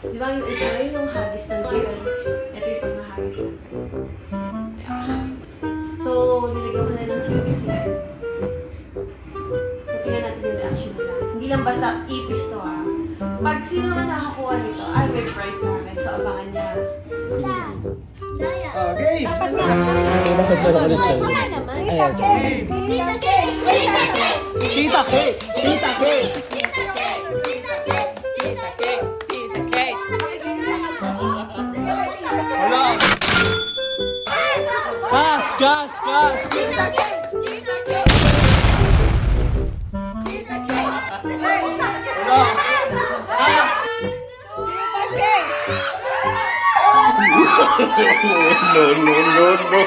Di ba yung isa yung hagis ng gift? Ito yung pagmahagis natin. Ayan. So, nilagyan ko na ng cuties yan. So, tingnan natin yung reaction nila. Hindi lang basta ipis to ha. Pag sino man nakakuha nito, ay may prize sa akin. So, abangan niya. Okay! Tita K! Tita K! Wala! Gas! Gas! Gas! No, no, no, no.